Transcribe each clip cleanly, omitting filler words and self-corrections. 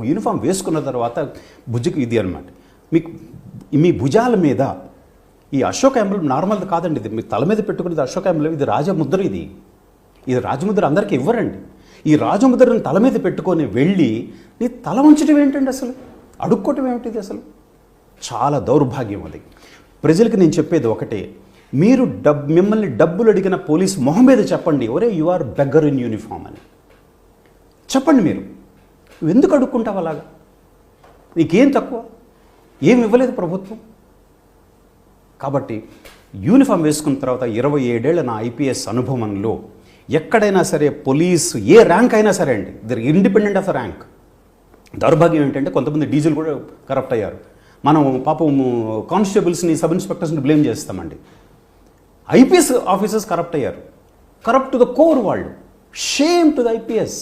ఒక యూనిఫామ్ వేసుకున్న తర్వాత భుజకి ఇది అనమాట, మీకు మీ భుజాల మీద ఈ అశోక ఎంబ్లం నార్మల్ది కాదండి, ఇది మీ తల మీద పెట్టుకునేది అశోక ఎంబ్లం, ఇది రాజముద్ర, ఇది రాజముద్ర అందరికీ ఇవ్వరండి. ఈ రాజముద్రను తల మీద పెట్టుకొని వెళ్ళి నీ తల వంచడం ఏంటండి, అసలు అడుక్కోవటం ఏమిటిది, అసలు చాలా దౌర్భాగ్యం అది. ప్రజలకు నేను చెప్పేది ఒకటే, మీరు మిమ్మల్ని డబ్బులు అడిగిన పోలీస్ మొహం మీద చెప్పండి, ఒరే you are beggar in uniform అని చెప్పండి. నువ్వు ఎందుకు అడుక్కుంటావు అలాగా? నీకేం తక్కువ, ఏం ఇవ్వలేదు ప్రభుత్వం. కాబట్టి యూనిఫామ్ వేసుకున్న తర్వాత 27 ఏళ్ల నా ఐపీఎస్ అనుభవంలో ఎక్కడైనా సరే పోలీస్ ఏ ర్యాంక్ అయినా సరే అండి, దర్ ఇండిపెండెంట్ ఆఫ్ ర్యాంక్. దౌర్భాగ్యం ఏంటంటే కొంతమంది డీజిల్ కూడా కరప్ట్ అయ్యారు. మనం పాపం కానిస్టేబుల్స్ని, సబ్ ఇన్స్పెక్టర్స్ని బ్లేమ్ చేస్తామండి. ఐపీఎస్ ఆఫీసర్స్ కరప్ట్ అయ్యారు, కరప్ట్ టు ద కోర్ వాళ్ళు. Shame to the IPS,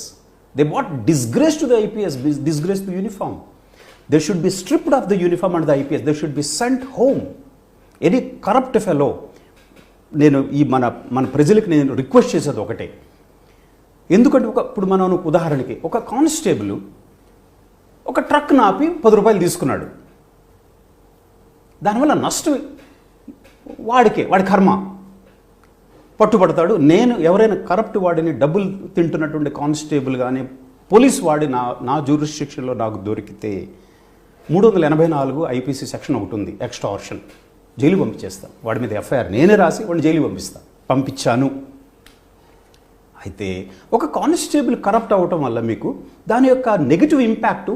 they what disgrace to the IPS, disgrace to uniform. They should be stripped off the uniform and the IPS, they should be sent home. Any corrupt fellow. నేను ఈ మన ప్రజలకు నేను request చేసేది ఒకటే, ఎందుకంటే ఇప్పుడు మనం ఉదాహరణకి ఒక కానిస్టేబుల్ ఒక ట్రక్ ఆపి 10 రూపాయలు తీసుకున్నాడు, దానివల్ల నష్టం వాడి కర్మ, పట్టుబడతాడు. నేను ఎవరైనా కరప్ట్ వాడిని, డబ్బులు తింటున్నటువంటి కానిస్టేబుల్ కానీ పోలీస్ వాడి నా జ్యూరిస్డిక్షన్లో నాకు దొరికితే 384 ఐపీసీ సెక్షన్ ఒకటి ఉంది, ఎక్స్టార్షన్, జైలు పంపించేస్తాను. వాడి మీద ఎఫ్ఐఆర్ నేనే రాసి వాడిని జైలు పంపించాను. అయితే ఒక కానిస్టేబుల్ కరప్ట్ అవ్వటం వల్ల మీకు దాని యొక్క నెగిటివ్ ఇంపాక్ట్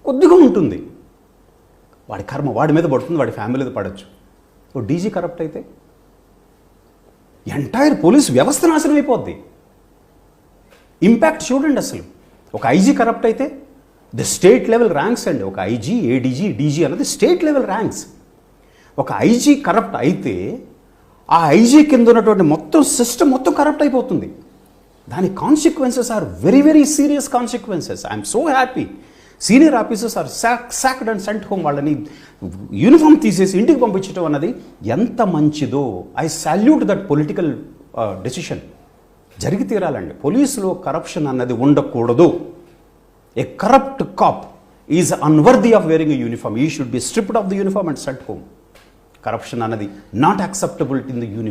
కొద్దిగా ఉంటుంది. వాడి కర్మ వాడి మీద పడుతుంది, వాడి ఫ్యామిలీ మీద పడవచ్చు. ఓ డీజీ కరప్ట్ అయితే ఎంటైర్ పోలీస్ వ్యవస్థ నాశనం అయిపోద్ది. ఇంపాక్ట్ చూడండి అసలు. ఒక ఐజీ కరప్ట్ అయితే ది స్టేట్ లెవెల్ ర్యాంక్స్ అండి, ఒక ఐజీ, ఏడీజీ, డీజీ అన్నది స్టేట్ లెవెల్ ర్యాంక్స్. ఒక ఐజీ కరప్ట్ అయితే ఆ ఐజీ కింద ఉన్నటువంటి మొత్తం సిస్టమ్ మొత్తం కరప్ట్ అయిపోతుంది. దాని consequences are very very serious consequences. I'm so happy senior officers are sacked and sent home. వాళ్ళని యూనిఫామ్ తీసేసి ఇంటికి పంపించడం అన్నది ఎంత మంచిదో. I salute that political decision. జరిగి తీరాలండి. పోలీసులో కరప్షన్ అన్నది ఉండకూడదు. A corrupt cop is unworthy of wearing a uniform. He should be stripped off the uniform and sent home. Corruption అన్నది not acceptable in the uniform.